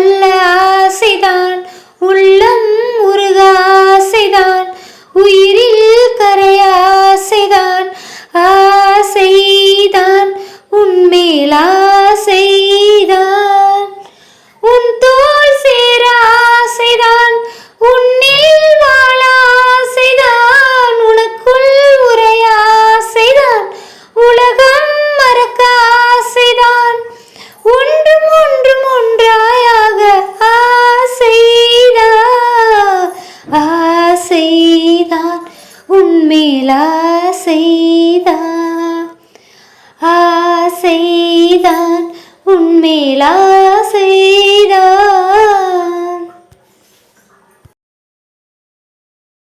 சொல்ல ஆசைதான், உள்ளம் உருக ஆசைதான், உயிரில் கரைய ஆசைதான், ஆசைதான் உன்மேல் ஆசைதான். உன் தோள் சேர ஆசைதான், உன்னில் வாழ ஆசைதான், உனக்குள் உரைய ஆசைதான், உலகம் மறக்க ஆசைதான், ஒன்றும் ஒன்றும் ஒன்றாயாக ஆசைதான், ஆசைதான் உன்மேல் ஆசைதான், ஆசைதான் உன்மேல் ஆசை.